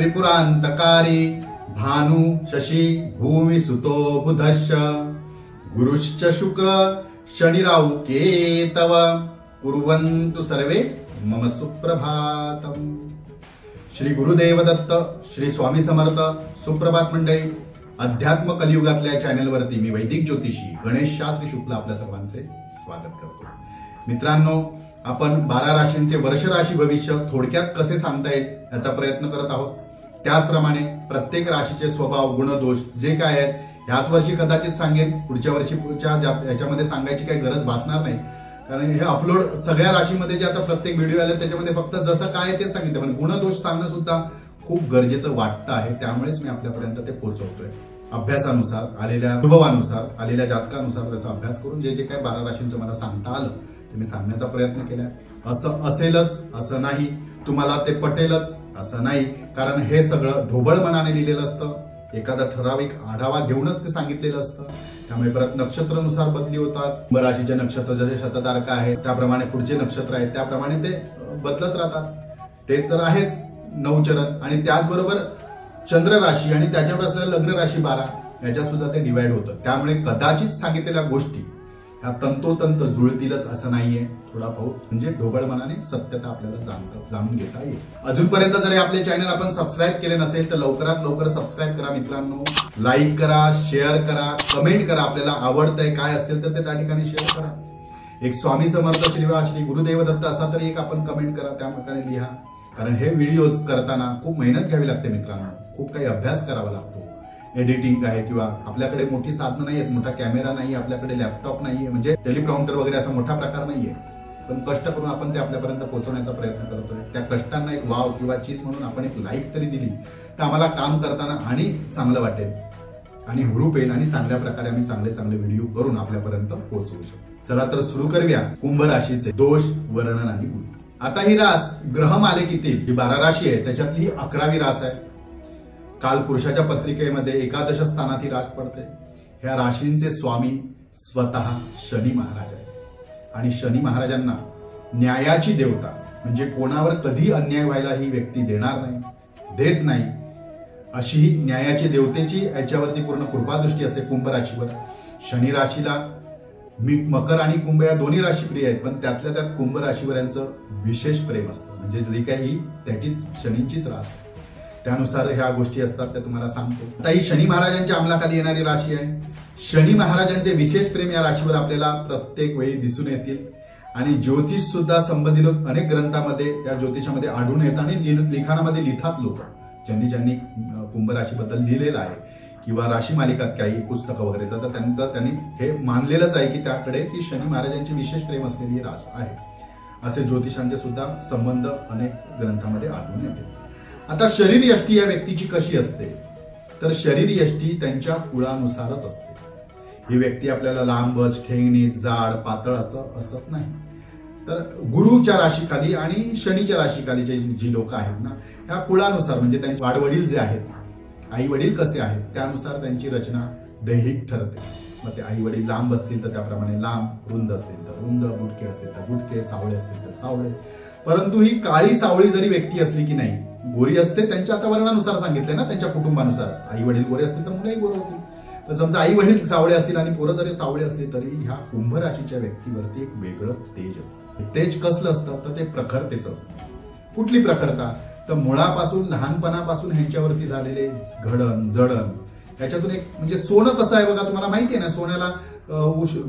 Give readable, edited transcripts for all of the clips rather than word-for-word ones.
त्रिपुरांतकारी भानु शशी भूमि सुतो बुधश्च गुरुश्च शुक्र शनिराहु केतव कुर्वन्तु सर्वे मम सुप्रभातम। श्री गुरुदेव दत्त, श्री स्वामी समर्थ। सुप्रभात मंडळी, अध्यात्म कलियुगातल्या चॅनलवरती मी वैदिक ज्योतिषी गणेश शास्त्री शुक्ल आपल्या सर्वांचे स्वागत करतो। मित्रांनो, आपण 12 राशींचे वर्ष राशी भविष्य थोडक्यात कसे सांगता येईल याचा प्रयत्न करत आहोत। त्याचप्रमाणे प्रत्येक राशीचे स्वभाव, गुणदोष जे काय आहेत याच वर्षी कदाचित सांगेन, पुढच्या याच्यामध्ये सांगायची काही गरज भासणार नाही, कारण हे अपलोड सगळ्या राशीमध्ये जे आता प्रत्येक व्हिडिओ आले त्याच्यामध्ये फक्त जसं काय तेच सांगितलं, पण गुणदोष सांगणं सुद्धा खूप गरजेचं वाटतं आहे। त्यामुळेच मी आपल्यापर्यंत ते पोहोचवतोय। अभ्यासानुसार, आलेल्या अनुभवानुसार, आलेल्या जातकानुसार त्याचा अभ्यास करून जे जे काही 12 राशींचं मला सांगता आलं ते मी सांगण्याचा प्रयत्न केलाय। असं असेलच असं नाही, तुम्हाला ते पटेलच असं नाही, कारण हे सगळं ढोबळ मनाने लिहिलेलं असतं, एखादा ठराविक आढावा घेऊनच ते सांगितलेलं असतं। त्यामुळे परत नक्षत्रानुसार बदली होतात। राशीचे नक्षत्र जसे शततारका आहेत त्याप्रमाणे पुढचे नक्षत्र आहेत त्याप्रमाणे ते बदलत राहतात, ते तर आहेच 9 चरण। आणि त्याचबरोबर चंद्र राशी आणि त्याच्यावर असलेल्या लग्न राशी 12 याच्यात सुद्धा ते डिवाइड होतं। त्यामुळे कदाचित सांगितलेल्या गोष्टी ह्या तंतोतंत जुळतीलच असं नाहीये, थोडा बहुत म्हणजे ढोबळ मनाने सत्यता आपल्याला जाणून घेता येईल। अजूनपर्यंत जर आपले चॅनल आपण सबस्क्राईब केले नसेल तर लवकरात लवकर सबस्क्राईब करा मित्रांनो। लाईक करा, शेअर करा, कमेंट करा, आपल्याला आवडतंय काय असेल तर ते त्या ठिकाणी शेअर करा। एक स्वामी समर्थ श्री गुरुदेव दत्त असा तरी एक आपण कमेंट करा, त्या प्रकारे लिहा, कारण हे व्हिडिओज करताना खूप मेहनत घ्यावी लागते मित्रांनो, खूप काही अभ्यास करावा लागतो। एडिटिंग आहे किंवा आपल्याकडे मोठी साधनं नाही आहेत, मोठा कॅमेरा नाही, आपल्याकडे लॅपटॉप नाहीये, म्हणजे टेलिप्रॉम्प्टर वगैरे असा मोठा प्रकार नाहीये, पण कष्ट करून आपण ते आपल्यापर्यंत पोहोचवण्याचा प्रयत्न करतोय। त्या कष्टांना एक वाव किंवा चीज म्हणून आपण एक लाईक तरी दिली तर आम्हाला काम करताना आणि चांगलं वाटेल आणि हुरूप येईल आणि चांगल्या प्रकारे आम्ही चांगले व्हिडिओ करून आपल्यापर्यंत पोहोचवू शकतो। चला तर सुरू करूया कुंभ राशीचे दोष, वर्णन आणि गुण। आता ही रास ग्रहमालिकेतील जी 12 राशी आहे त्याच्यातली 11वी रास आहे। काल पुरुषाच्या पत्रिकेमध्ये एकादश स्थानात ही रास पडते। ह्या राशींचे स्वामी स्वतः शनी महाराज आहेत आणि शनी महाराजांना न्यायाची देवता, म्हणजे कोणावर कधी अन्याय व्हायला ही व्यक्ती देणार नाही, देत नाही, अशी ही न्यायाची देवतेची याच्यावरती पूर्ण कृपादृष्टी असते कुंभ राशीवर। शनी राशीला मकर आणि कुंभ या दोन्ही राशी प्रिय आहेत, पण त्यातल्या त्यात कुंभ राशीवर यांचं विशेष प्रेम असतं, म्हणजे जे काही त्याची शनींचीच रास आहे त्यानुसार ह्या गोष्टी असतात त्या तुम्हाला सांगतो। आता ही शनी महाराजांच्या अंमलाखाली येणारी राशी आहे। शनी महाराजांचे विशेष प्रेम या राशीवर आपल्याला प्रत्येक वेळी दिसून येतील आणि ज्योतिष सुद्धा संबंधित अनेक ग्रंथामध्ये या ज्योतिषामध्ये आढळून येतात आणि लिखाणामध्ये लिहितात लोक ज्यांनी कुंभ राशीबद्दल लिहिलेलं आहे किंवा राशी मालिकात काही पुस्तकं वगैरे तर त्यांनी हे मानलेलंच आहे की त्याकडे की शनी महाराजांची विशेष प्रेम असलेली रास आहे, असे ज्योतिषांचे सुद्धा संबंध अनेक ग्रंथामध्ये आढळून येते। आता शरीर यष्टी या व्यक्तीची कशी असते तर शरीर यष्टी त्यांच्या कुळानुसारच असते। ही व्यक्ती आपल्याला लांबच, ठेंगणी, जाड, पातळ असं असत नाही, तर गुरुच्या राशीखाली आणि शनीच्या राशीखालीचे जी लोक आहेत ना ह्या कुळानुसार, म्हणजे त्यांचे वाडवडील जे आहेत, आई वडील कसे आहेत त्यानुसार त्यांची रचना दैहिक ठरते। मग ते आई वडील लांब असतील तर त्याप्रमाणे लांब, रुंद असतील तर रुंद, बुटके असतील तर बुटके, सावळे असतील तर सावळे। परंतु ही काळी सावळी जरी व्यक्ती असली की नाही, गोरी असते त्यांच्या आता वर्णानुसार सांगितले ना, त्यांच्या कुटुंबानुसार। आई वडील गोरे असतील तर मुलंही गोरे होतील, तर समजा आई वडील सावळे असतील आणि पोरं जरी सावळे असले तरी ह्या कुंभ राशीच्या व्यक्तीवरती एक वेगळं तेज असतं। तेज कसलं असतं तर ते प्रखरतेचं असतं। कुठली प्रखरता तर मुळापासून, लहानपणापासून ह्यांच्यावरती झालेले घडण, जडण, त्याच्यातून एक म्हणजे सोनं कसं आहे बघा, तुम्हाला माहिती आहे ना, सोन्याला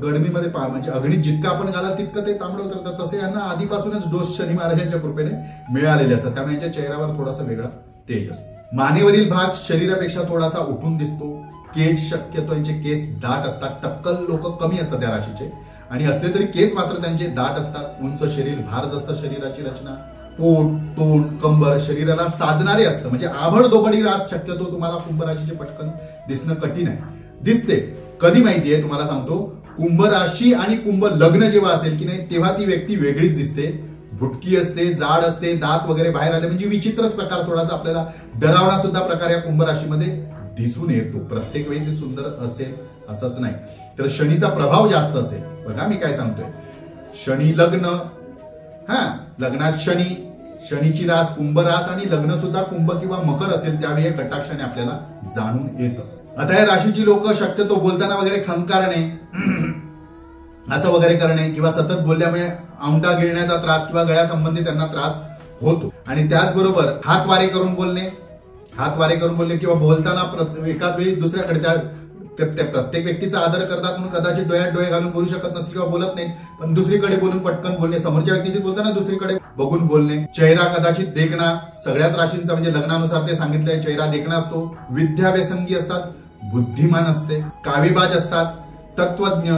गडमीमध्ये म्हणजे अग्नीत जितकं आपण घालाल तितकं ते तांबडं उतरतात, तसे यांना आधीपासूनच डोस शनी महाराजांच्या कृपेने मिळालेले असतात, त्यामुळे यांच्या चेहऱ्यावर थोडासा वेगळा तेज असतो। मानेवरील भाग शरीरापेक्षा थोडासा उठून दिसतो। केस शक्यतो यांचे केस दाट असतात, टक्कल लोक कमी असतात त्या राशीचे, आणि असले तरी केस मात्र त्यांचे दाट असतात। उंच शरीर, भारदस्त शरीराची रचना, पोट, तोंड, कंबर शरीराला साजणारे असतं, म्हणजे आभडदोबडी रास शक्यतो तुम्हाला कुंभ राशीचे पटकन दिसणं कठीण आहे। दिसते कधी माहितीये तुम्हाला सांगतो, कुंभ राशी आणि कुंभ लग्न जेव्हा असेल की नाही तेव्हा ती व्यक्ती वेगळीच दिसते, भुटकी असते, जाड असते, दात वगैरे बाहेर आले, म्हणजे विचित्रच प्रकार, थोडासा आपल्याला डरावणा सुद्धा प्रकार या कुंभ राशीमध्ये दिसून येतो। प्रत्येक वेळी ते सुंदर असेल असंच नाही, तर शनीचा प्रभाव जास्त असेल। बघा मी काय सांगतोय, शनी लग्न, लग्नात शनी, शनीची रास कुंभ रास आणि लग्न सुद्धा कुंभ किंवा मकर असेल त्यावेळी कटाक्षाने आपल्याला जाणून येतं। आता या राशीची लोक शक्यतो बोलताना वगैरे खंकारणे असं वगैरे करणे किंवा सतत बोलल्यामुळे औंढा गिळण्याचा त्रास किंवा गळ्यासंबंधी त्यांना त्रास होतो। आणि त्याचबरोबर हात वारे करून बोलणे किंवा बोलताना एकाच वेळी दुसऱ्याकडे त्या प्रत्येक व्यक्तीचा आदर करतात म्हणून कदाचित डोळ्यात डोळे घालून बोलू शकत नसतील किंवा बोलत नाही, पण दुसरीकडे बोलून पटकन बोलणे, समोरच्या व्यक्तीशी बोलताना दुसरीकडे बघून बोलणे। चेहरा कदाचित देखणा, सगळ्याच राशींचा म्हणजे लग्नानुसार ते सांगितलंय चेहरा देखणा असतो। विद्याव्यसंगी असतात, बुद्धिमान असते, काव्यबाज असतात, तत्वज्ञ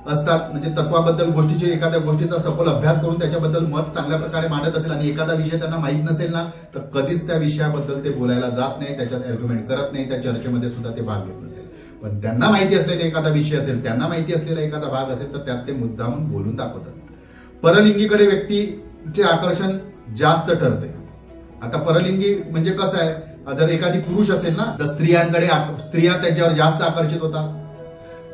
असतात, म्हणजे तत्वाबद्दल गोष्टीची एखाद्या गोष्टीचा सखोल अभ्यास करून त्याच्याबद्दल मत चांगल्या प्रकारे मांडत असेल आणि एखादा विषय त्यांना माहित नसेल ना तर कधीच त्या विषयाबद्दल ते बोलायला जात नाही, त्याच्यात आर्ग्युमेंट करत नाही, त्या चर्चेमध्ये सुद्धा ते भाग घेत नसेल। पण त्यांना माहिती असलेला एखादा विषय असेल, त्यांना माहिती असलेला एखादा भाग असेल तर त्यात ते मुद्दामून बोलून दाखवतात। परलिंगीकडे व्यक्तीचे आकर्षण जास्त ठरते। आता परलिंगी म्हणजे कसं आहे, जर एखादी पुरुष असेल ना तर स्त्रिया त्याच्यावर जास्त आकर्षित होतात,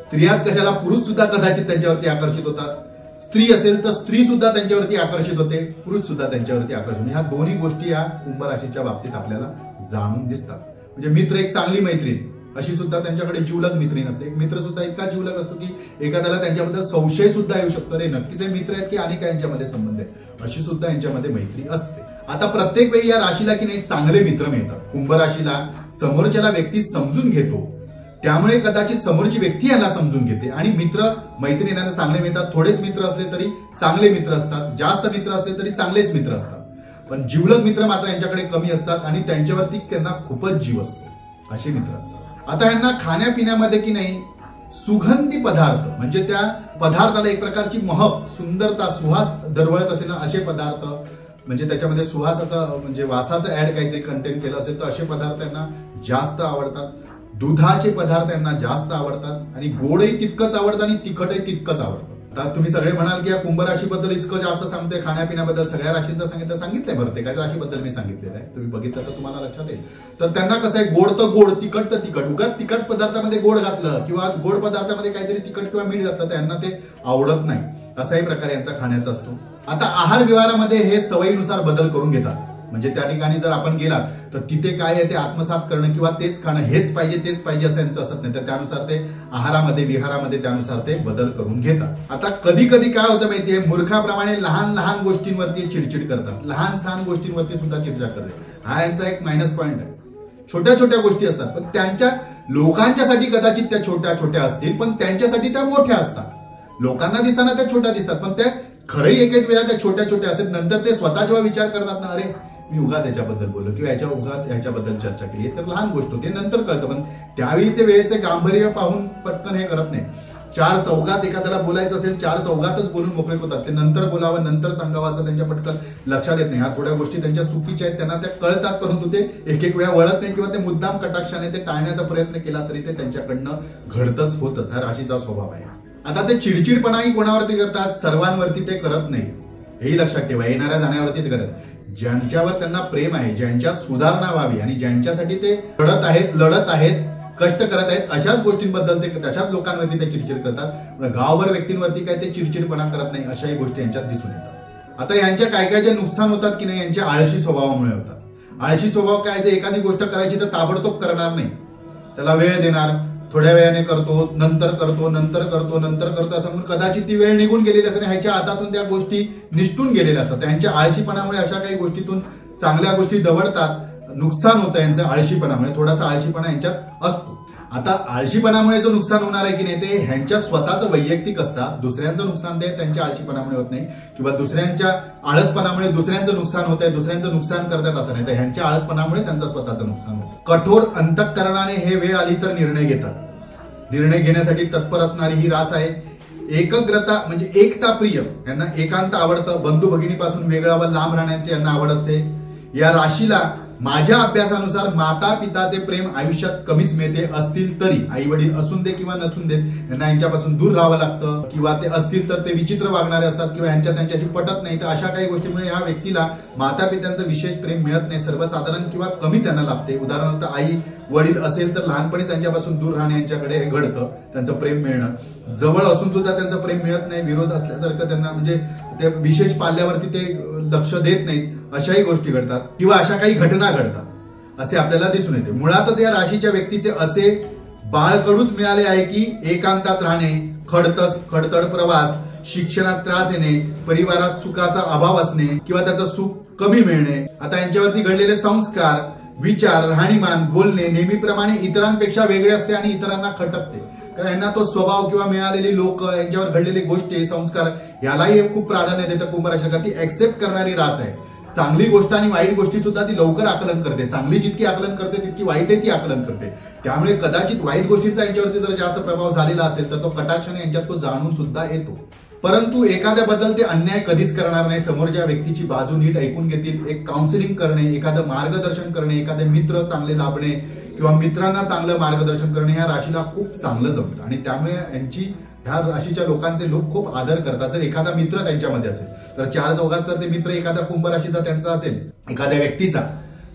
स्त्रियाच कशाला पुरुष सुद्धा कदाचित त्यांच्यावरती आकर्षित होतात। स्त्री असेल तर स्त्री सुद्धा त्यांच्यावरती आकर्षित होते, पुरुष सुद्धा त्यांच्यावरती आकर्षित होते। ह्या दोन्ही गोष्टी या कुंभ राशीच्या बाबतीत आपल्याला जाणून दिसतात। म्हणजे मित्र एक चांगली मैत्रीण अशी सुद्धा त्यांच्याकडे जीवलग मैत्रीण असते। एक मित्र सुद्धा इतका जीवलग असतो की एखाद्याला त्यांच्याबद्दल संशय सुद्धा येऊ शकतो, रे नक्कीच हे मित्र आहेत की आणि काय यांच्यामध्ये संबंध आहे, अशी सुद्धा यांच्यामध्ये मैत्री असते। आता प्रत्येक वेळी या राशीला की नाही चांगले मित्र मिळतात। कुंभ राशीला समोरच्याला व्यक्ती समजून घेतो, त्यामुळे कदाचित समोरची व्यक्ती यांना समजून घेते आणि मित्र मैत्रिणींना चांगले मिळतात। थोडेच मित्र असले तरी चांगले मित्र असतात, जास्त मित्र असले तरी चांगलेच मित्र असतात, पण जीवलग मित्र मात्र यांच्याकडे कमी असतात आणि त्यांच्यावरती त्यांना खूपच जीव असतो, असे मित्र असतात। आता यांना खाण्यापिण्यामध्ये की नाही सुगंधी पदार्थ म्हणजे त्या पदार्थाला एक प्रकारची महक, सुंदरता, सुवास दरवळत असेल ना असे पदार्थ, म्हणजे त्याच्यामध्ये सुवासाचा म्हणजे वासाचं ऍड काहीतरी कंटेंट केलं असेल तर असे पदार्थ त्यांना जास्त आवडतात। दुधाचे पदार्थ यांना जास्त आवडतात आणि गोडही तितकंच आवडतं आणि तिखटही तितकंच आवडतं। आता तुम्ही सगळे म्हणाल की या कुंभ राशीबद्दल इतकं जास्त सांगतोय, खाण्यापिण्याबद्दल सगळ्या राशींचं सांगितलंय, प्रत्येकाच्या राशीबद्दल मी सांगितलेलं आहे, तुम्ही बघितलं तर तुम्हाला लक्षात येईल। तर त्यांना कसं आहे, गोड तर गोड, तिखट तर तिखट, उगाच तिखट पदार्थामध्ये गोड घातलं किंवा गोड पदार्थामध्ये काहीतरी तिखट किंवा मीठ घातलं तर त्यांना ते आवडत नाही, असाही प्रकार यांचा खाण्याचा असतो। आता आहार विहारामध्ये हे सवयीनुसार बदल करून घेतात, म्हणजे त्या ठिकाणी जर आपण गेला तर तिथे काय आहे ते आत्मसात करणं किंवा तेच खाणं, हेच पाहिजे असं यांचं असत नाही, तर त्यानुसार ते आहारामध्ये विहारामध्ये त्यानुसार ते बदल करून घेतात। आता कधी कधी काय होतं माहितीये, मूर्खाप्रमाणे लहान लहान गोष्टींवरती चिडचिड करतात, लहान सहान गोष्टींवरती सुद्धा चिडचिड करतात, हा यांचा एक मायनस पॉइंट आहे। छोट्या छोट्या गोष्टी असतात पण त्यांच्या लोकांच्यासाठी कदाचित त्या छोट्या छोट्या असतील पण त्यांच्यासाठी त्या मोठ्या असतात। लोकांना दिसताना त्या छोट्या दिसतात पण त्या खरंही एक एक वेळा त्या छोट्या छोट्या असतात। नंतर ते स्वतः जेव्हा विचार करतात ना, अरे मी उगाच याच्याबद्दल बोललो किंवा याच्याबद्दल चर्चा केली, तर लहान गोष्ट होती, नंतर कळतं, पण त्यावेळी ते वेळेचे गांभीर्य पाहून पटकन हे करत नाही। चार चौघात एखाद्याला बोलायचं असेल, चार चौघातच बोलून मोकळे होतात, ते नंतर बोलावं नंतर सांगावं असं त्यांच्या पटकन लक्षात येत नाही। ह्या थोड्या गोष्टी त्यांच्या चुकीच्या आहेत, त्यांना त्या कळतात परंतु ते एक एक वेळा वळत नाही किंवा ते मुद्दाम कटाक्षाने ते टाळण्याचा प्रयत्न केला तरी ते त्यांच्याकडनं घडतच होतच, हा राशीचा स्वभाव आहे। आता ते चिडचिडपणाही कोणावरती करतात, सर्वांवरती ते करत नाही, हेही लक्षात ठेवा, येणाऱ्या जाण्यावरती ते करत। ज्यांच्यावर त्यांना प्रेम आहे, ज्यांच्यात सुधारणा व्हावी आणि ज्यांच्यासाठी ते लढत आहेत, कष्ट करत आहेत, अशाच गोष्टींबद्दल ते तशाच लोकांवरती ते चिडचिड करतात। गावभर व्यक्तींवरती काय ते चिडचिडपणा करत नाही, अशाही गोष्टी यांच्यात दिसून येतात। आता यांच्या काय काय जे नुकसान होतात की नाही, यांच्या आळशी स्वभावामुळे होतात। आळशी स्वभाव काय, जे एखादी गोष्ट करायची तर ताबडतोब करणार नाही, त्याला वेळ देणार, थोड्या वेळाने करतो, नंतर करतो असं म्हणून कदाचित ती वेळ निघून गेलेली असते, ह्याच्या हातातून त्या गोष्टी निष्ठून गेलेल्या असतात। त्यांच्या आळशीपणामुळे अशा काही गोष्टीतून चांगल्या गोष्टी दवडतात, नुकसान होतं यांचं आळशीपणामुळे, थोडासा आळशीपणा यांच्यात असतो। आता आळशीपणामुळे जो नुकसान होणार आहे की नाही ते ह्यांच्या स्वतःचं वैयक्तिक असतात, दुसऱ्यांचं नुकसान ते त्यांच्या आळशीपणामुळे होत नाही किंवा दुसऱ्यांच्या आळसपणामुळे दुसऱ्यांचं नुकसान होत आहे, दुसऱ्यांचं नुकसान करतात असं नाही, तर ह्यांच्या आळसपणामुळे त्यांचं स्वतःचं नुकसान होतं। कठोर अंतःकरणाने हे वेळ आली तर निर्णय घेतात, निर्णय घेण्यासाठी तत्पर असणारी ही रास आहे। एकग्रता म्हणजे एकता प्रिय, यांना एकांत आवडतं, बंधू भगिनीपासून वेगळा व लांब राहण्याची यांना आवड असते। या राशीला माझ्या अभ्यासानुसार माता पिताचे प्रेम आयुष्यात कमीच मिळते, असतील तरी, आई वडील असून दे किंवा नसून देत, यांना यांच्यापासून दूर राहावं लागतं किंवा ते असतील तर ते विचित्र वागणारे असतात किंवा त्यांच्याशी पटत नाही, तर अशा काही गोष्टीमुळे या व्यक्तीला माता पित्यांचं विशेष प्रेम मिळत नाही, सर्वसाधारण किंवा कमीच यांना लाभते। उदाहरणार्थ आई वडील असेल तर लहानपणी त्यांच्यापासून दूर राहणे यांच्याकडे घडतं, त्यांचं प्रेम मिळणं, जवळ असून सुद्धा त्यांचं प्रेम मिळत नाही, विरोध असल्यासारखं त्यांना म्हणजे ते विशेष पाल्यावरती ते लक्ष देत नाहीत, अशाही गोष्टी घडतात किंवा अशा काही घटना घडतात असे आपल्याला दिसून येते. मुळातच या राशीच्या व्यक्तीचे असे बाळकडूच मिळाले आहे की एकांतात राहणे, खडतड प्रवास, शिक्षणात त्रास येणे, परिवारात सुखाचा अभाव असणे किंवा त्याचं सुख कमी मिळणे. आता यांच्यावरती घडलेले संस्कार, विचार, राहणीमान, बोलणे नेहमीप्रमाणे इतरांपेक्षा वेगळे असते आणि इतरांना खटकते. कारण यांना तो स्वभाव किंवा मिळालेली लोक, यांच्यावर घडलेली गोष्टी, संस्कार यालाही खूप प्राधान्य देतं. कुंभ राशी ती एक्सेप्ट करणारी रास आहे. चांगली गोष्ट आणि वाईट गोष्टी सुद्धा ती लवकर आकलन करते. चांगली जितकी आकलन करते तितकी वाईटही ती आकलन करते. त्यामुळे कदाचित वाईट गोष्टींचा यांच्यावरती जर जास्त प्रभाव झालेला असेल तर तो कटाक्षाने यांच्यात तो जाणून सुद्धा येतो. परंतु एखाद्याबद्दल ते अन्याय कधीच करणार नाही. समोरच्या व्यक्तीची बाजू नीट ऐकून घेतील. एक काउन्सिलिंग करणे, एखादं मार्गदर्शन करणे, एखादे मित्र चांगले लाभणे किंवा मित्रांना चांगलं मार्गदर्शन करणे या राशीला खूप चांगलं जमतं आणि त्यामुळे यांची ह्या राशीच्या लोकांचे लोक खूप आदर करतात. जर एखादा मित्र त्यांच्यामध्ये असेल तर चार चौघात तर ते मित्र एखादा कुंभ राशीचा त्यांचा असेल, एखाद्या व्यक्तीचा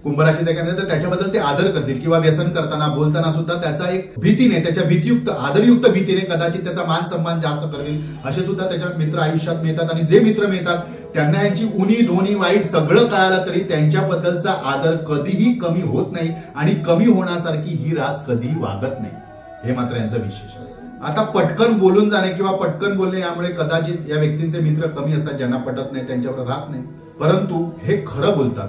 कुंभ राशीचा एखादा, तर त्याच्याबद्दल ते आदर करतील किंवा व्यसन करताना बोलताना सुद्धा त्याचा एक भीतीने, त्याच्या भीतीयुक्त आदरयुक्त भीतीने कदाचित त्याचा मान सन्मान जास्त करतील. असे सुद्धा त्याच्या मित्र आयुष्यात मिळतात आणि जे मित्र मिळतात त्यांना यांची उणी धोनी वाईट सगळं कळालं तरी त्यांच्याबद्दलचा आदर कधीही कमी होत नाही आणि कमी होण्यासारखी ही रास कधीही वागत नाही. हे मात्र यांचं विशेष आहे. आता पटकन बोलून जाणे किंवा पटकन बोलणे यामुळे कदाचित या व्यक्तींचे मित्र कमी असतात, ज्यांना पटत नाही त्यांच्यावर राहत नाही. परंतु हे खरं बोलतात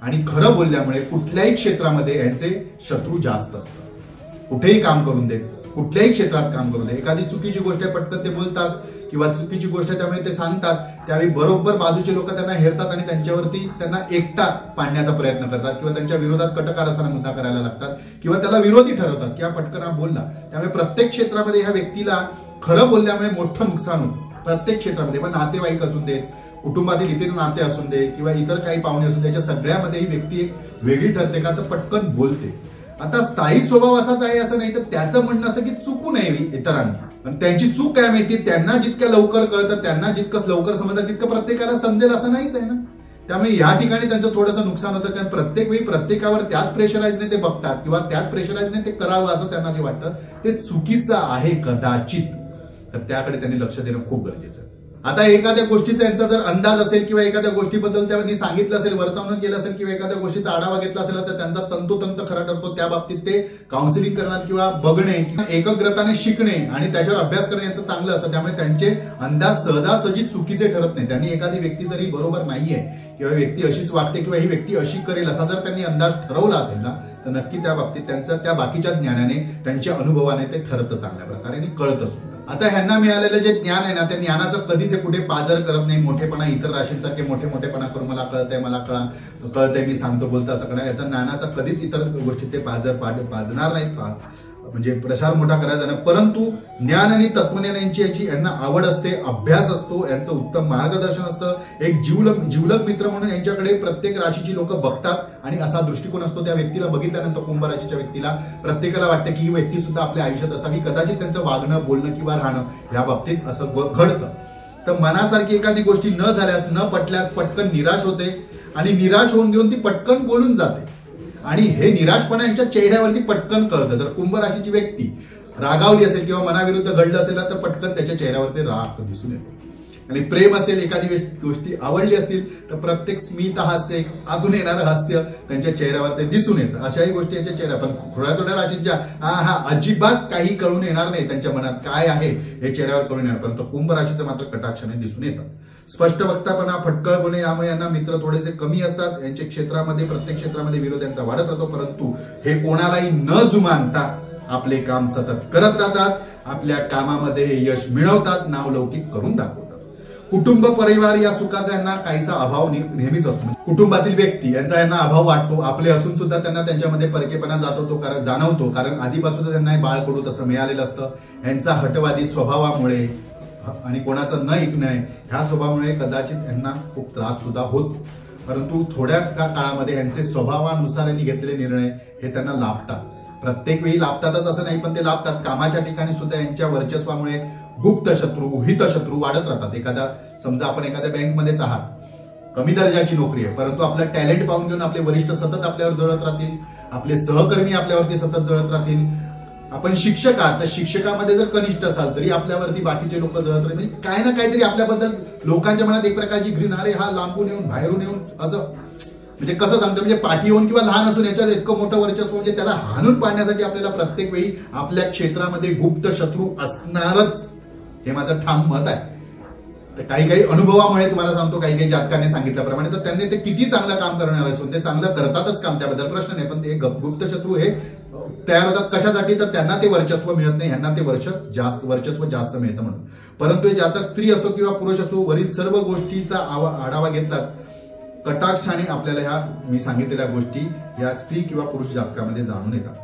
आणि खरं बोलल्यामुळे कुठल्याही क्षेत्रामध्ये यांचे शत्रू जास्त असतात. कुठेही काम करून दे, कुठल्याही क्षेत्रात काम करून दे, एखादी चुकीची गोष्ट पटकन ते बोलतात किंवा चुकीची गोष्ट त्यामुळे ते सांगतात, त्यावेळी बरोबर बाजूचे लोक त्यांना हेरतात आणि त्यांच्यावरती त्यांना एकटा पाडण्याचा प्रयत्न करतात किंवा त्यांच्या विरोधात कटकार असताना मुद्दा करायला लागतात किंवा त्याला विरोधी ठरवतात की हा पटकन हा बोलला. त्यामुळे प्रत्येक क्षेत्रामध्ये ह्या व्यक्तीला खरं बोलल्यामुळे मोठं नुकसान होतं. प्रत्येक क्षेत्रामध्ये, पण नातेवाईक असून देत, कुटुंबातील इतर नाते असून दे किंवा इतर काही पाहुणे असून त्याच्या सगळ्यामध्ये ही व्यक्ती एक वेगळी ठरते का तर पटकन बोलते. आता स्थायी स्वभाव असाच आहे असं नाही, तर त्याचं म्हणणं असतं की चुकू नये इतरांना. आणि त्यांची चूक काय माहिती, त्यांना जितक्या लवकर कळतं, त्यांना जितकं लवकर समजतं तितकं प्रत्येकाला समजेल असं नाहीच आहे ना. त्यामुळे या ठिकाणी त्यांचं थोडंसं नुकसान होतं. कारण प्रत्येक वेळी प्रत्येकावर त्याच प्रेशराईजने ते बघतात किंवा त्याच प्रेशराईजने ते करावं असं त्यांना जे वाटतं ते चुकीचं आहे कदाचित. तर त्याकडे त्यांनी लक्ष देणं खूप गरजेचं आहे. आता एखाद्या गोष्टीचा यांचा जर अंदाज असेल किंवा एखाद्या गोष्टीबद्दल त्यांनी सांगितलं असेल, वर्तवणूक केलं असेल किंवा एखाद्या गोष्टीचा आढावा घेतला असेल तर त्यांचा तंतोतंत खरा ठरतो. त्या बाबतीत ते काउन्सिलिंग करणार किंवा बघणे किंवा एकाग्रताने शिकणे आणि त्याच्यावर अभ्यास करणे यांचं चांगलं असतं. त्यामुळे त्यांचे अंदाज सहजासहजी चुकीचे ठरत नाही. त्यांनी एखादी व्यक्ती जरी बरोबर नाहीये किंवा व्यक्ती अशीच वागते किंवा ही व्यक्ती अशी करेल असा जर त्यांनी अंदाज ठरवला असेल ना तर नक्की त्या बाबतीत त्यांचं त्या बाकीच्या ज्ञानाने, त्यांच्या अनुभवाने ते ठरतं चांगल्या प्रकारे आणि कळतं सुद्धा. आता ह्यांना मिळालेलं जे ज्ञान आहे ना त्या ज्ञानाचं कधीच कुठे पाजर करत नाही. मोठेपणा इतर राशींसारखे मोठेपणा करून मला कळतंय, मला कळतंय, मी सांगतो बोलता सगळ्या याचा ज्ञानाचा कधीच इतर गोष्टी ते पाजणार नाहीत, म्हणजे प्रसार मोठा करायचा नाही. परंतु ज्ञान आणि तत्वज्ञानांची यांना आवड असते, अभ्यास असतो, यांचं उत्तम मार्गदर्शन असतं. एक जिवलग मित्र म्हणून यांच्याकडे प्रत्येक राशीची लोक बघतात आणि असा दृष्टिकोन असतो. त्या व्यक्तीला बघितल्यानंतर कुंभ राशीच्या व्यक्तीला प्रत्येकाला वाटतं की ही व्यक्ती सुद्धा आपल्या आयुष्यात असावी. कदाचित त्यांचं वागणं, बोलणं किंवा राहणं या बाबतीत असं घडतं. तर मनासारखी एखादी गोष्टी न झाल्यास, न पटल्यास पटकन निराश होते आणि निराश होऊन घेऊन ती पटकन बोलून जाते आणि हे निराशपणा यांच्या चेहऱ्यावरती पटकन कळतं. जर कुंभ राशीची व्यक्ती रागावली असेल किंवा मनाविरुद्ध घडलं असेल तर पटकन त्याच्या चेहऱ्यावरती राग दिसून येतो. आणि प्रेम असेल, एखादी गोष्टी आवडली असतील तर प्रत्येक स्मित हास्य, आतून येणारं हास्य त्यांच्या चेहऱ्यावर ते दिसून येतं. अशाही गोष्टी यांच्या चेहऱ्या, पण थोड्या राशीच्या अजिबात काही कळून येणार नाही. त्यांच्या मनात काय आहे हे चेहऱ्यावर कळून येणार. पण कुंभ राशीचं मात्र कटाक्षाने दिसून येतं. स्पष्ट वक्तापणा, फटकळपणे यामुळे यांना मित्र थोडेसे कमी असतात. यांच्या क्षेत्रामध्ये, प्रत्येक क्षेत्रामध्ये विरोध यांचा वाढत राहतो. परंतु हे कोणालाही न जुमानता आपले काम सतत करत राहतात, आपल्या कामामध्ये यश मिळवतात, नावलौकिक करून दाखवतात. कुटुंब परिवार या सुखाचा यांना काहीसा अभाव नेहमीच असतो. कुटुंबातील व्यक्ती यांचा यांना अभाव वाटतो. आपले असून सुद्धा त्यांना त्यांच्यामध्ये परकेपणा जाणवतो. कारण आधीपासूनच त्यांना बाळकडू तसं मिळालेलं असतं. यांचा हटवादी स्वभावामुळे आणि कोणाचं न ऐकणं ह्या स्वभावामुळे कदाचित यांना खूप त्रास सुद्धा होतो. परंतु थोड्या काळामध्ये यांचे स्वभावानुसार यांनी घेतलेले निर्णय हे त्यांना लाभतात. प्रत्येक वेळी लाभतातच असं नाही, पण ते लाभतात. कामाच्या ठिकाणी सुद्धा यांच्या वर्चस्वामुळे गुप्त शत्रू, हितशत्रू वाढत राहतात. समजा आपण एखाद्या बँकमध्येच आहात, कमी दर्जाची नोकरी आहे, परंतु आपलं टॅलेंट पाहून घेऊन आपले वरिष्ठ सतत आपल्यावर जळत राहतील, आपले सहकर्मी आपल्यावरती सतत जळत राहतील आपण शिक्षक आहात तर शिक्षकामध्ये जर कनिष्ठ असाल तरी आपल्यावरती बाकीचे लोक जळत राहिले, म्हणजे काय ना काहीतरी आपल्याबद्दल लोकांच्या मनात एक प्रकारची घृणा, अरे हा लांबून येऊन बाहेरून येऊन असं, म्हणजे कसं सांगतो, म्हणजे पाठी येऊन किंवा लहान असून याच्यात इतकं मोठं वर्चस्व, म्हणजे त्याला हाणून पाडण्यासाठी आपल्याला प्रत्येक वेळी आपल्या क्षेत्रामध्ये गुप्त शत्रू असणारच, हे माझं ठाम मत आहे. तर काही काही अनुभवामुळे तुम्हाला सांगतो, काही काही जातकांनी सांगितल्याप्रमाणे, तर त्यांनी ते किती चांगलं काम करणार असून ते चांगलं करतातच काम, त्याबद्दल प्रश्न नाही, पण ते गुप्त शत्रू हे तयार होतात कशासाठी, तर त्यांना ते वर्चस्व मिळत नाही, ह्यांना ते वर्चस्व जास्त मिळतं म्हणून. परंतु हे जातक स्त्री असो किंवा पुरुष असो, वरील सर्व गोष्टीचा आढावा घेतलात कटाक्षाने आपल्याला ह्या मी सांगितलेल्या गोष्टी या स्त्री किंवा पुरुष जातकामध्ये जाणून येतात.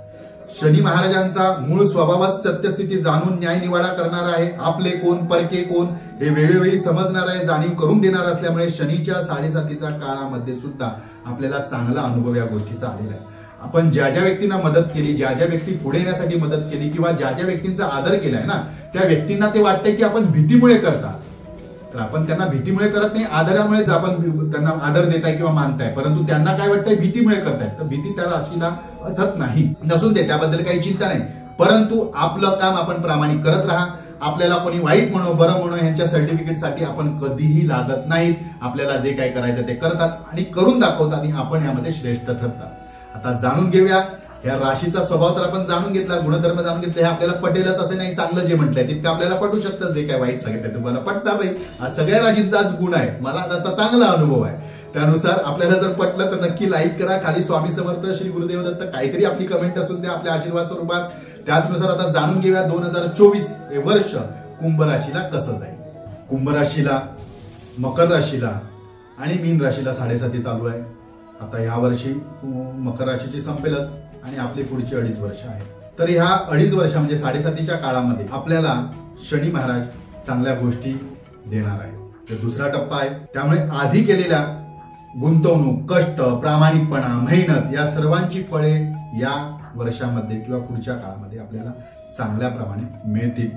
शनी महाराजांचा मूळ स्वभावच सत्यस्थिती जाणून न्याय निवाडा करणार आहे. आपले कोण परके कोण हे वेळोवेळी समजणार आहे, जाणीव करून देणार असल्यामुळे शनीच्या 7.5च्या काळामध्ये सुद्धा आपल्याला चांगला अनुभव या गोष्टीचा आलेला आहे. आपण ज्या ज्या व्यक्तींना मदत केली, ज्या ज्या व्यक्ती पुढे येण्यासाठी मदत केली किंवा ज्या ज्या व्यक्तींचा आदर केलाय ना, त्या व्यक्तींना ते वाटतंय की आपण भीतीमुळे करता, तर आपण त्यांना भीतीमुळे करत नाही, आदरामुळेच आपण त्यांना आदर देताय किंवा मानताय, परंतु त्यांना काय वाटतंय भीतीमुळे करतायत. तर भीती त्या राशीला असत नाही, नसून दे, त्याबद्दल काही चिंता नाही. परंतु आपलं काम आपण प्रामाणिक करत राहा. आपल्याला कोणी वाईट म्हणो बरं म्हणो ह्यांच्या सर्टिफिकेटसाठी आपण कधीही लागत नाहीत. आपल्याला जे काय करायचं ते करतात आणि करून दाखवतात आणि आपण यामध्ये श्रेष्ठ ठरतात. आता जाणून घेऊया या राशीचा स्वभाव, तर आपण जाणून घेतला, गुणधर्म जाणून घेतले, हे आपल्याला पटेलच असे नाही, चांगलं जे म्हटलंय तितकं आपल्याला पटू शकतं, जे काय वाईट सांगितलं तुम्हाला पटणार नाही. हा सगळ्या राशींचाच गुण आहे, मला त्याचा चांगला अनुभव आहे. त्यानुसार आपल्याला जर पटलं तर नक्की लाईक करा. खाली स्वामी समर्थ श्री गुरुदेव दत्त काहीतरी आपली कमेंट असून द्या आपल्या आशीर्वाद स्वरूपात. त्याचनुसार आता जाणून घेऊया 2024 हे वर्ष कुंभ राशीला कसं जाईल. कुंभ राशीला, मकर राशीला आणि मीन राशीला 7.5 चालू आहे. आता या वर्षी मकर राशीची संपेलच आणि आपली पुढची 2.5 वर्ष आहे. तर ह्या 2.5 वर्ष म्हणजे 7.5च्या काळामध्ये आपल्याला शनी महाराज चांगल्या गोष्टी देणार आहे. ते दुसरा टप्पा आहे, त्यामुळे आधी केलेल्या गुंतवणूक, कष्ट, प्रामाणिकपणा, मेहनत या सर्वांची फळे या वर्षामध्ये किंवा पुढच्या काळामध्ये आपल्याला चांगल्या प्रमाणे मिळतील.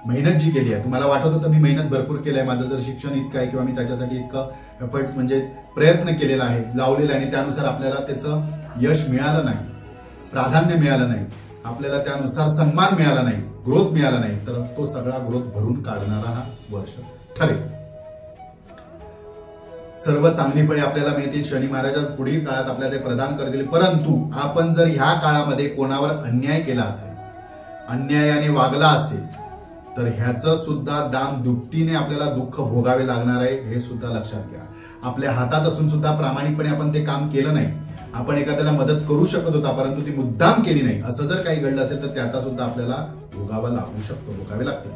मेहनत जी केली आहे, तुम्हाला वाटत होतं मी मेहनत भरपूर केलंय, माझं जर शिक्षण इतकं आहे किंवा मी त्याच्यासाठी इतकं एफर्ट्स म्हणजे प्रयत्न केलेला आहे, लावलेला आहे, आणि त्यानुसार आपल्याला त्याचं यश मिळालं नाही, प्राधान्य मिळालं नाही, आपल्याला त्यानुसार सन्मान मिळाला नाही, ग्रोथ मिळाला नाही, तर तो सगळा ग्रोथ भरून काढणारा हा वर्ष ठरेल. सर्व चांगली फळे आपल्याला मिळतील. शनी महाराज पुढील काळात आपल्याला ते प्रदान करतील. परंतु आपण जर ह्या काळामध्ये कोणावर अन्याय केला असेल, अन्यायाने वागला असेल, तर ह्याचं सुद्धा दाम दुपटीने आपल्याला दुःख भोगावे लागणार आहे, हे सुद्धा लक्षात घ्या. आपल्या हातात असून सुद्धा प्रामाणिकपणे आपण ते काम केलं नाही, आपण एखाद्याला मदत करू शकत होता परंतु ती मुद्दाम केली नाही, असं जर काही घडलं असेल तर त्याचा सुद्धा आपल्याला भोगावा लागू शकतो, भोगावे लागते.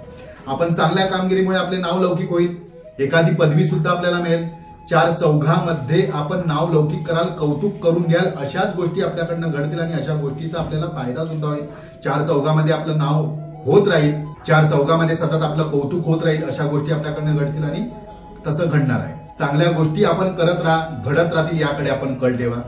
आपण चांगल्या कामगिरीमुळे आपले नाव लौकिक होईल, एखादी पदवी सुद्धा आपल्याला मिळेल, 4 चौघामध्ये आपण नाव लौकिक कराल, कौतुक करून घ्याल, अशाच गोष्टी आपल्याकडनं घडतील आणि अशा गोष्टीचा आपल्याला फायदा सुद्धा होईल. 4 चौघामध्ये आपलं नाव होत राहील, 4 चौघामध्ये सतत आपलं कौतुक होत राहील, अशा गोष्टी आपल्याकडनं घडतील आणि तसं घडणार आहे. चांगल्या गोष्टी आपण करत राहा, घडत राहतील, याकडे आपण कल ठेवा.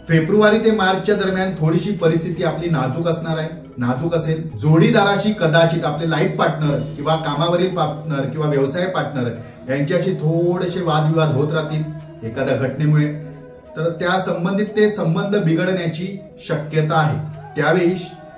फेब्रुवारी ते मार्चच्या दरम्यान थोडीशी परिस्थिती आपली नाजूक असणार आहे, नाजूक असेल. जोडीदाराशी कदाचित आपले लाईफ पार्टनर किंवा कामावरील पार्टनर किंवा व्यवसाय पार्टनर यांच्याशी थोडेसे वादविवाद होत राहतील एखाद्या घटनेमुळे, तर त्या संबंधित ते संबंध बिघडण्याची शक्यता आहे. त्यावेळी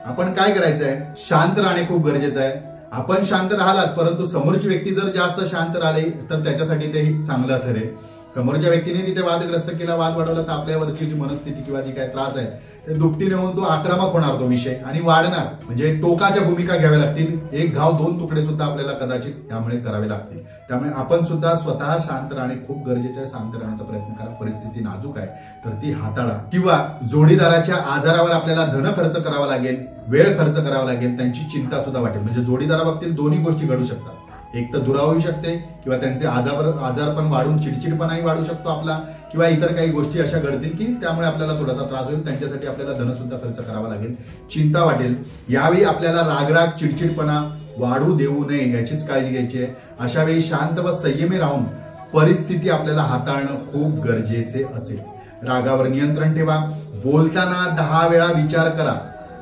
आपण काय करायचं आहे, शांत राहणे खूप गरजेचं आहे. आपण शांत राहिलात परंतु समोरची व्यक्ती जर जास्त शांत राहिली तर त्याच्यासाठी ते चांगलं ठरेल. समोरच्या व्यक्तीने तिथे वादग्रस्त केला, वाद वाढवला, तर आपल्यावरची जी मनस्थिती किंवा जी काय त्रास आहे ते दुपटीने होऊन तो आक्रमक होणार, तो विषय आणि वाढणार, म्हणजे टोकाच्या भूमिका घ्याव्या लागतील. एक घाव 2 तुकडे सुद्धा आपल्याला कदाचित त्यामुळे करावे लागतील. त्यामुळे आपण सुद्धा स्वतः शांत राहणे खूप गरजेचे आहे. शांत राहण्याचा प्रयत्न करा. परिस्थिती नाजूक आहे तर ती हाताळा. किंवा जोडीदाराच्या आजारावर आपल्याला धन खर्च करावा लागेल, वेळ खर्च करावा लागेल, त्यांची चिंता सुद्धा वाटेल. म्हणजे जोडीदाराबाबतीत दोन्ही गोष्टी घडू शकतात, एक तर दुरावा होऊ शकते किंवा त्यांचे आजारपण वाढून चिडचिडपणाही वाढू शकतो आपला, किंवा इतर काही गोष्टी अशा घडतील की त्यामुळे आपल्याला थोडासा त्रास होईल, त्यांच्यासाठी आपल्याला धन सुद्धा खर्च करावा लागेल, चिंता वाटेल. यावेळी आपल्याला रागराग चिडचिडपणा वाढू देऊ नये याचीच काळजी घ्यायची आहे. अशा वेळी शांत व संयमी राहून परिस्थिती आपल्याला हाताळणं खूप गरजेचे असेल. रागावर नियंत्रण ठेवा. बोलताना 10 वेळा विचार करा.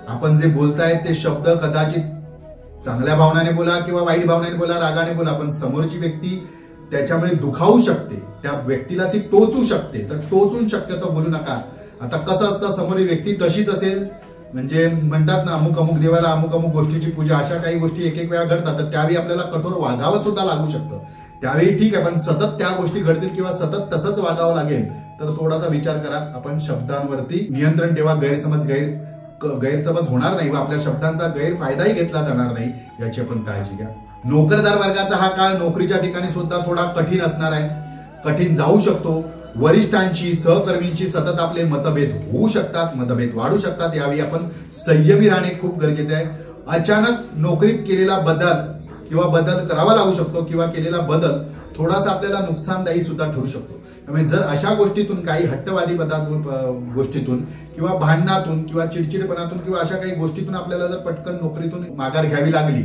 आपण जे बोलताय ते शब्द कदाचित चांगल्या भावनाने बोला किंवा वाईट भावनाने बोला, रागाने बोला, पण समोरची व्यक्ती त्याच्यामुळे दुखावू शकते, त्या व्यक्तीला ती टोचू शकते, तर टोचून शक्यतो बोलू नका. आता कसं असतं, समोरील व्यक्ती तशीच असेल म्हणजे म्हणतात ना, अमुक अमुक देवाला अमुक अमुक गोष्टीची पूजा, अशा काही गोष्टी एक एक वेळा घडतात, तर त्यावेळी आपल्याला कठोर वागावं सुद्धा लागू शकतं. त्यावेळी ठीक आहे, पण सतत त्या गोष्टी घडतील किंवा सतत तसंच वागावं लागेल तर थोडासा विचार करा. आपण शब्दांवरती नियंत्रण ठेवा. गैरसमज होणार नाही व आपल्या शब्दांचा गैरफायदाही घेतला जाणार नाही याची आपण काळजी घ्या. नोकरदार वर्गाचा हा काळ नोकरीच्या ठिकाणी सुद्धा थोडा कठीण असणार आहे, कठीण जाऊ शकतो. वरिष्ठांची, सहकर्मींची सतत आपले मतभेद होऊ शकतात, मतभेद वाढू शकतात. यावेळी आपण संयमी राहणे खूप गरजेचे आहे. अचानक नोकरीत केलेला बदल करावा लागू शकतो किंवा केलेला बदल थोडासा आपल्याला नुकसानदायी सुद्धा ठरू शकतो. त्यामुळे जर अशा गोष्टीतून, काही हट्टवादी गोष्टीतून किंवा भांडणातून किंवा चिडचिडपणातून किंवा अशा काही गोष्टीतून आपल्याला जर पटकन नोकरीतून माघार घ्यावी लागली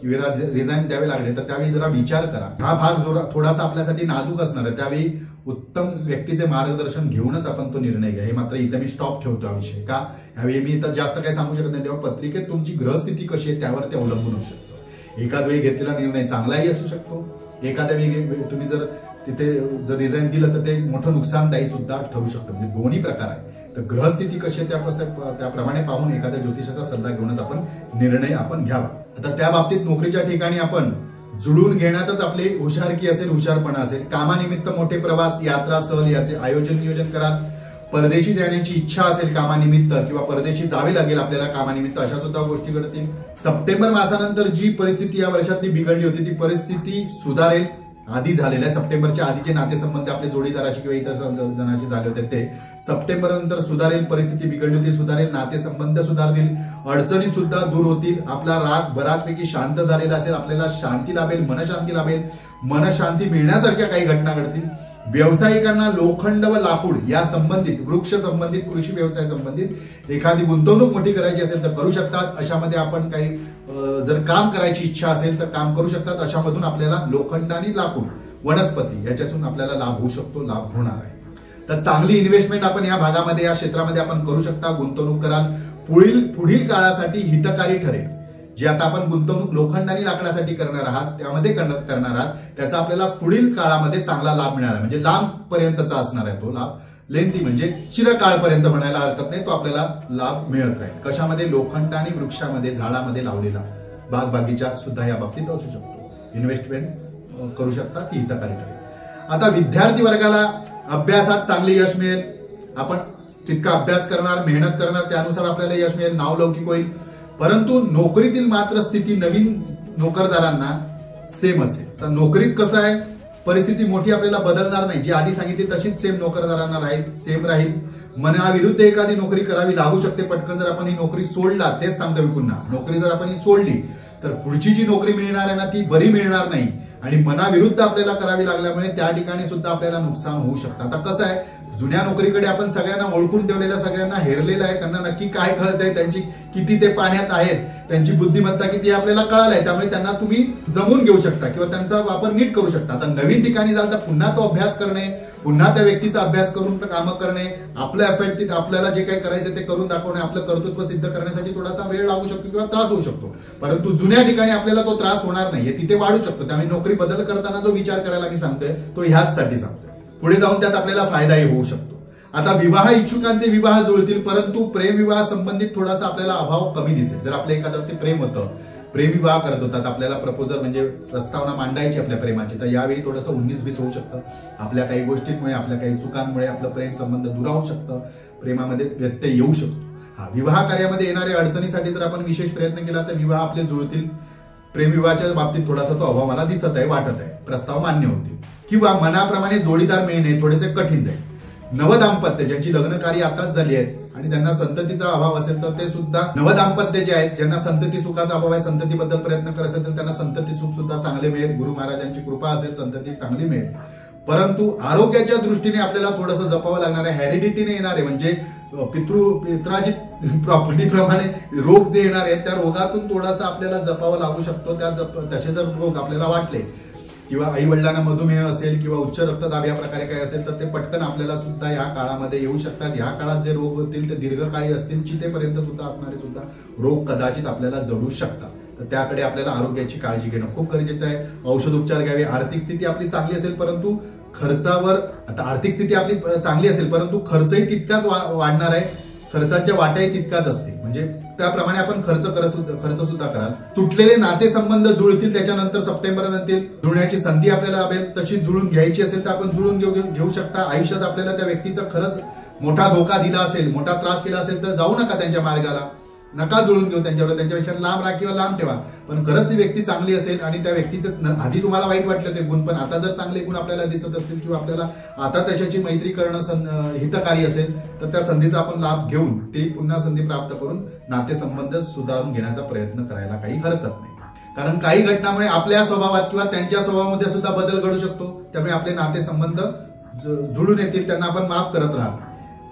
किंवा रिझाईन द्यावे लागले तर त्यावेळी जरा विचार करा. हा भाग थोडासा आपल्यासाठी नाजूक असणार आहे. त्यावेळी उत्तम व्यक्तीचे मार्गदर्शन घेऊनच आपण तो निर्णय घ्या. हे मात्र इथं मी स्टॉप ठेवतो हा विषय. का यावेळी मी इथं जास्त काही सांगू शकत नाही. तेव्हा पत्रिकेत तुमची ग्रहस्थिती कशी आहे त्यावर ते अवलंबून होऊ शकतं. एखाद वेळी घेतलेला निर्णय चांगलाही असू शकतो, एखाद्या वेळी तुम्ही जर तिथे जर रिझाईन दिलं तर ते मोठं नुकसानदायी सुद्धा ठरू शकतं. म्हणजे दोन्ही प्रकार आहे. तर ग्रहस्थिती कशी आहे त्याप्रमाणे पाहून एखाद्या ज्योतिषाचा सल्ला घेऊनच आपण निर्णय घ्यावा. आता त्या बाबतीत नोकरीच्या ठिकाणी आपण जुळून घेण्यातच आपली हुशारकी असेल, हुशारपणा असेल. कामानिमित्त मोठे प्रवास, यात्रा, सहल याचे नियोजन कराल. परदेशी जाण्याची इच्छा असेल कामानिमित्त किंवा परदेशी जावे लागेल आपल्याला कामानिमित्त, अशा सुद्धा गोष्टी घडतील. सप्टेंबर मासानंतर जी परिस्थिती या वर्षातली बिघडली होती ती परिस्थिती सुधारेल. आधी झालेल्या सप्टेंबरच्या आधीचे नातेसंबंध आपले जोडीदाराशी किंवा इतर जणांशी झाले होते ते सप्टेंबर नंतर सुधारेल. परिस्थिती बिघडली होती सुधारेल, नातेसंबंध सुधारतील, अडचणी सुद्धा दूर होतील. आपला राग बराचपैकी शांत झालेला असेल, आपल्याला शांती लाभेल, मनशांती लाभेल. मनशांती मिळण्यासारख्या काही घटना घडतील. व्यावसायिकांना लोखंड व लाकूड या संबंधित, वृक्ष संबंधित, कृषी व्यवसाय संबंधित एखादी गुंतवणूक मोठी करायची असेल तर करू शकतात. अशामध्ये आपण काही जर काम करायची इच्छा असेल तर काम करू शकतात. अशामधून आपल्याला लोखंड आणि लाकूड, वनस्पती याच्यातून आपल्याला लाभ होऊ शकतो, लाभ होणार आहे. तर चांगली इन्व्हेस्टमेंट आपण या भागामध्ये, या क्षेत्रामध्ये आपण करू शकता. गुंतवणूक कराल, पुढील काळासाठी हितकारी ठरेल. जे आता आपण गुंतवणूक लोखंड आणि लाकडासाठी करणार आहात त्यामध्ये करणार आहात त्याचा आपल्याला पुढील काळामध्ये चांगला लाभ मिळणार आहे. म्हणजे लांब पर्यंतचा असणार आहे तो लाभ. लेंथी म्हणजे चिरकाळपर्यंत म्हणायला हरकत नाही, तो आपल्याला लाभ मिळत राहील. कशामध्ये? लोखंड आणि वृक्षामध्ये, झाडामध्ये लावलेला बाग बगीचा सुद्धा या बाबतीत असू शकतो. इन्व्हेस्टमेंट करू शकता, ती हितकारी ठरेल. आता विद्यार्थी वर्गाला अभ्यासात चांगले यश मिळेल. आपण तितका अभ्यास करणार, मेहनत करणार, त्यानुसार आपल्याला यश मिळेल, नावलौकिक होईल. परंतु नोकरीतील मात्र स्थिती नवीन नोकरदारांना सेम असेल. तर नोकरीत कसं आहे, परिस्थिती मोठी आपल्याला बदलणार नाही. जी आधी सांगितली तशीच सेम नोकरदारांना सेम राहील. मनाविरुद्ध एखादी नोकरी करावी लागू शकते पटकन जर आपण ही नोकरी सोडला. तेच सांगतो मी पुन्हा, नोकरी जर आपण ही सोडली तर पुढची जी नोकरी मिळणार आहे ना ती बरी मिळणार नाही आणि मनाविरुद्ध आपल्याला करावी लागल्यामुळे त्या ठिकाणी सुद्धा आपल्याला नुकसान होऊ शकतं. आता कसं आहे, जुन्या नोकरीकडे आपण सगळ्यांना ओळखून ठेवलेल्या, सगळ्यांना हेरलेलं आहे. त्यांना नक्की काय कळत आहे, त्यांची किती ते पाण्यात आहेत, त्यांची बुद्धिमत्ता किती आपल्याला कळालं आहे. त्यामुळे त्यांना तुम्ही जमून घेऊ शकता किंवा त्यांचा वापर नीट करू शकता. आता नवीन ठिकाणी जाल तर पुन्हा तो अभ्यास करणे, पुन्हा त्या व्यक्तीचा अभ्यास करून कामं करणे, आपलं एफर्ट, आपल्याला जे काही करायचं ते करून दाखवणे, आपलं कर्तृत्व सिद्ध करण्यासाठी थोडासा वेळ लागू शकतो किंवा त्रास होऊ शकतो. परंतु जुन्या ठिकाणी आपल्याला तो त्रास होणार नाहीये, तिथे वाढू शकतो. त्यामुळे नोकरी बदल करताना जो विचार करायला मी सांगतोय तो ह्याचसाठी सांगतोय. पुढे जाऊन त्यात आपल्याला फायदाही होऊ शकतो. आता विवाह इच्छुकांचे विवाह जुळतील, परंतु प्रेमविवाह संबंधित थोडासा आपल्याला अभाव कमी दिसेल. जर आपल्या एखाद्यावरती प्रेम होतं, प्रेमविवाह करत होतात, आपल्याला प्रपोजल म्हणजे प्रस्तावना मांडायची आपल्या प्रेमाची, तर यावेळी थोडंसं 19-20 होऊ शकतं. आपल्या काही गोष्टींमुळे, आपल्या काही चुकांमुळे आपलं प्रेम संबंध दुरावू शकतं, प्रेमामध्ये व्यत्यय येऊ शकतो. विवाह कार्यामध्ये येणाऱ्या अडचणीसाठी जर आपण विशेष प्रयत्न केला तर विवाह आपले जुळतील. प्रेमविवाहाच्या बाबतीत थोडासा तो अभाव मला दिसत आहे, वाटत आहे. प्रस्ताव मान्य होतील किंवा मनाप्रमाणे जोडीदार मिळणे थोडेसे कठीण जाईल. नवदाम्पत्य ज्यांची लग्न कार्य आताच झाली आहेत आणि त्यांना संततीचा अभाव असेल तर ते सुद्धा, नवदाम्पत्य जे आहेत ज्यांना संतती सुखाचा अभाव आहे, संततीबद्दल प्रयत्न करत असेल त्यांना संतती सुख सुद्धा चांगले मिळेल. गुरु महाराजांची कृपा असेल, संतती चांगली मिळेल. परंतु आरोग्याच्या दृष्टीने आपल्याला थोडंसं जपावं लागणार आहे. हेरिडिटीने येणारे म्हणजे पित्राजित प्रॉपर्टी प्रमाणे रोग जे येणार आहेत त्या रोगातून थोडासा आपल्याला जपावं लागू शकतो. तसे जर रोग आपल्याला वाटले किंवा आई वडिलांना मधुमेह असेल किंवा उच्च रक्तदाब या प्रकारे काय असेल तर ते पटकन आपल्याला सुद्धा या काळामध्ये येऊ शकतात. ह्या काळात जे रोग होतील ते दीर्घकाळी असतील, चितेपर्यंत सुद्धा असणारे सुद्धा रोग कदाचित आपल्याला जडू शकतात. तर त्याकडे आपल्याला आरोग्याची काळजी घेणं खूप गरजेचं आहे. औषधोपचार घ्यावे. आर्थिक स्थिती आपली चांगली असेल परंतु खर्चावर, आता आर्थिक स्थिती आपली चांगली असेल परंतु खर्चही तितकाच वाढणार आहे. खर्चाच्या वाटाही तितकाच असतील. म्हणजे म्हणजे त्याप्रमाणे आपण खर्च सुद्धा कराल. तुटलेले नातेसंबंध जुळतील, त्याच्यानंतर सप्टेंबर नंतर जुळण्याची संधी आपल्याला लाभेल. तशी जुळून घ्यायची असेल तर आपण जुळून घेऊ शकता. आयुष्यात आपल्याला त्या व्यक्तीचा खरंच मोठा धोका दिला असेल, मोठा त्रास केला असेल तर जाऊ नका त्यांच्या मार्गाला, नका जुळून घेऊ त्यांच्यावर, त्यांच्यापेक्षा लांब राहा किंवा लांब ठेवा. पण खरंच ती व्यक्ती चांगली असेल आणि त्या व्यक्तीचं आधी तुम्हाला वाईट वाटलं ते गुण, पण आता जर चांगले गुण आपल्याला दिसत असतील किंवा आपल्याला आता त्याच्याशी मैत्री करणं हितकारी असेल तर त्या संधीचा आपण लाभ घेऊन ती पुन्हा संधी प्राप्त करून नातेसंबंध सुधारून घेण्याचा प्रयत्न करायला काही हरकत नाही. कारण काही घटनामुळे आपल्या स्वभावात किंवा त्यांच्या स्वभावामध्ये सुद्धा बदल घडू शकतो. त्यामुळे आपले नातेसंबंध जुळून येतील, त्यांना आपण माफ करत राहा.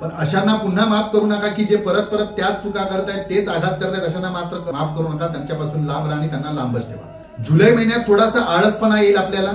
पण अशांना पुन्हा माफ करू नका की जे परत परत त्याच चुका करतायत, तेच आघात करतायत, अशांना मात्र माफ करू नका. त्यांच्यापासून लांब राहा आणि त्यांना लांबच ठेवा. जुलै महिन्यात थोडासा आळसपणा येईल आपल्याला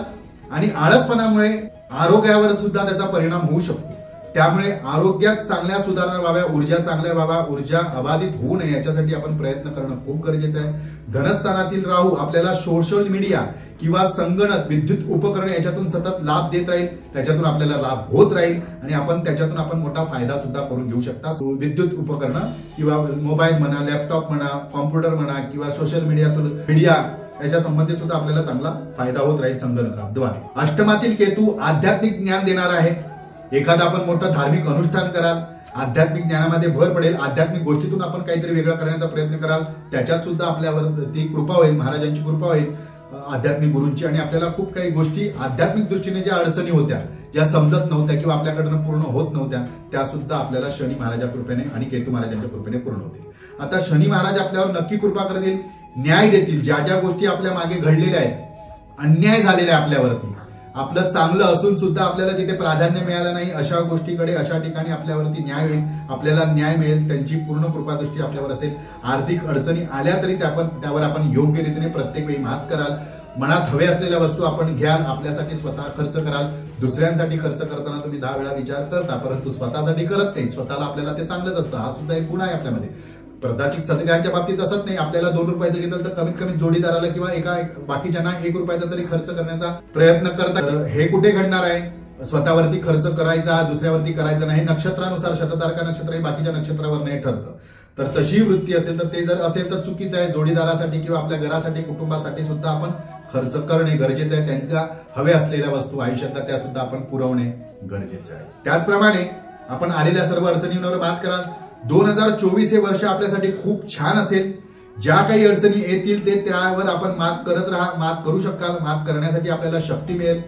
आणि आळसपणामुळे आरोग्यावर सुद्धा त्याचा परिणाम होऊ शकतो. त्यामुळे आरोग्यात चांगल्या सुधारणा व्हाव्या, ऊर्जा चांगल्या व्हाव्या, ऊर्जा अबाधित होऊ नये याच्यासाठी आपण प्रयत्न करणं खूप गरजेचं आहे. धनस्थानातील राहू आपल्याला सोशल मीडिया किंवा संगणक, विद्युत उपकरणे याच्यातून सतत लाभ देत राहील, त्याच्यातून आपल्याला लाभ होत राहील आणि आपण त्याच्यातून आपण मोठा फायदा सुद्धा करून घेऊ शकता. विद्युत उपकरणं किंवा मोबाईल म्हणा, लॅपटॉप म्हणा, कॉम्प्युटर म्हणा किंवा सोशल मीडिया याच्या संबंधित सुद्धा आपल्याला चांगला फायदा होत राहील संगणकाद्वारे. अष्टमातील केतू आध्यात्मिक ज्ञान देणार आहे. एखादा आपण मोठं धार्मिक अनुष्ठान कराल, आध्यात्मिक ज्ञानामध्ये भर पडेल, आध्यात्मिक गोष्टीतून आपण काहीतरी वेगळं करण्याचा प्रयत्न कराल, त्याच्यात सुद्धा आपल्यावर ती कृपा होईल, महाराजांची कृपा होईल, आध्यात्मिक गुरूंची, आणि आपल्याला खूप काही गोष्टी आध्यात्मिक दृष्टीने ज्या अडचणी होत्या, ज्या समजत नव्हत्या किंवा आपल्याकडनं पूर्ण होत नव्हत्या, त्या सुद्धा आपल्याला शनी महाराजांच्या कृपेने आणि केतू महाराजांच्या कृपेने पूर्ण होतील. आता शनी महाराज आपल्यावर नक्की कृपा करतील, न्याय देतील. ज्या ज्या गोष्टी आपल्या मागे घडलेल्या आहेत, अन्याय झालेला आहे आपल्यावरती, आपलं चांगलं असून सुद्धा आपल्याला तिथे प्राधान्य मिळालं नाही, अशा गोष्टीकडे, अशा ठिकाणी आपल्यावरती न्याय होईल, आपल्याला न्याय मिळेल, त्यांची पूर्ण कृपादृष्टी आपल्यावर असेल. आर्थिक अडचणी आल्या तरी त्यावर आपण योग्य रीतीने प्रत्येक वेळी मात कराल. मनात हवे असलेल्या वस्तू आपण घ्याल, आपल्यासाठी स्वतः खर्च कराल. दुसऱ्यांसाठी खर्च करताना तुम्ही 10 वेळा विचार करता, परंतु स्वतःसाठी करत नाही. स्वतःला आपल्याला ते चांगलंच असतं, हा सुद्धा एक गुण आहे आपल्यामध्ये. कदाचित स्त्रियांच्या बाबतीत असत नाही, आपल्याला 2 रुपयाचं घेतलं तर कमीत कमी जोडीदाराला किंवा एका बाकीच्यांना 1 रुपयाचा तरी खर्च करण्याचा प्रयत्न करतात. हे कुठे घडणार आहे? स्वतःवरती खर्च करायचा, दुसऱ्यावरती करायचा नाही. नक्षत्रानुसार शततारका नक्षत्र हे बाकीच्या नक्षत्रावर नाही ठरतं. तर तशी वृत्ती असेल तर ते जर असेल तर चुकीचं आहे. जोडीदारासाठी किंवा आपल्या घरासाठी, कुटुंबासाठी सुद्धा आपण खर्च करणे गरजेचं आहे. त्यांच्या हवे असलेल्या वस्तू आयुष्यातल्या त्या सुद्धा आपण पुरवणे गरजेचं आहे. त्याचप्रमाणे आपण आलेल्या सर्व अडचणींवर मात कराल. 2024 हे वर्ष आपल्यासाठी खूप छान असेल. ज्या काही अडचणी येतील ते त्यावर आपण मात करत राहा, मात करू शकाल. मात करण्यासाठी आपल्याला शक्ती मिळेल.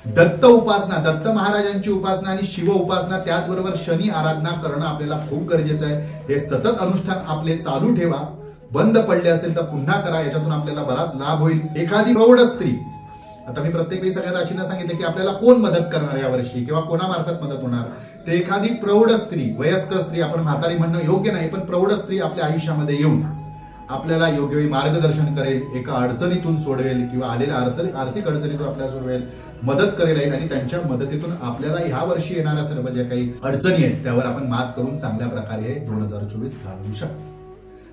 दत्त उपासना, दत्त महाराजांची उपासना आणि शिव उपासना, त्याचबरोबर शनी आराधना करणं आपल्याला खूप गरजेचं आहे. हे सतत अनुष्ठान आपले चालू ठेवा. बंद पडले असतील तर पुन्हा करा, याच्यातून आपल्याला बराच लाभ होईल. एखादी प्रौढ स्त्री, आता मी प्रत्येक वेळी सगळ्या राशींना सांगितलं की आपल्याला कोण मदत करणार यावर्षी किंवा कोणामार्फत मदत होणार, ते एखादी प्रौढ स्त्री, वयस्कर स्त्री, आपण म्हातारी म्हणणं योग्य नाही, पण प्रौढ स्त्री आपल्या आयुष्यामध्ये येऊन आपल्याला योग्य वेळी मार्गदर्शन करेल, एका अडचणीतून सोडवेल किंवा आलेल्या आर्थिक अडचणीतून आपल्याला सोडवेल, मदत करेल आणि त्यांच्या मदतीतून आपल्याला ह्या वर्षी येणाऱ्या सर्व ज्या काही अडचणी आहेत त्यावर आपण मात करून चांगल्या प्रकारे 2024 घालवू शकतो.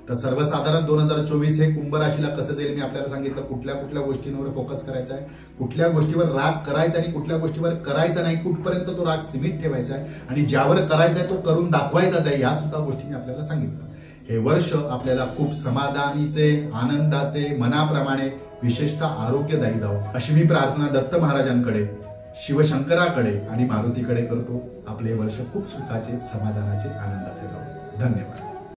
तर सर्वसाधारण 2024 हे कुंभ राशीला कसं जाईल मी आपल्याला सांगितलं. कुठल्या कुठल्या गोष्टींवर फोकस करायचा आहे, कुठल्या गोष्टीवर राग करायचा आणि कुठल्या गोष्टीवर करायचा नाही, कुठपर्यंत तो राग सीमित ठेवायचा आहे आणि ज्यावर करायचा आहे तो करून दाखवायचाच आहे, या सुद्धा गोष्टी मी आपल्याला सांगितलं. हे वर्ष आपल्याला खूप समाधानीचे, आनंदाचे, मनाप्रमाणे विशेषतः आरोग्यदायी जावं अशी मी प्रार्थना दत्त महाराजांकडे, शिवशंकराकडे आणि मारुतीकडे करतो. आपले वर्ष खूप सुखाचे, समाधानाचे, आनंदाचे जावो. धन्यवाद.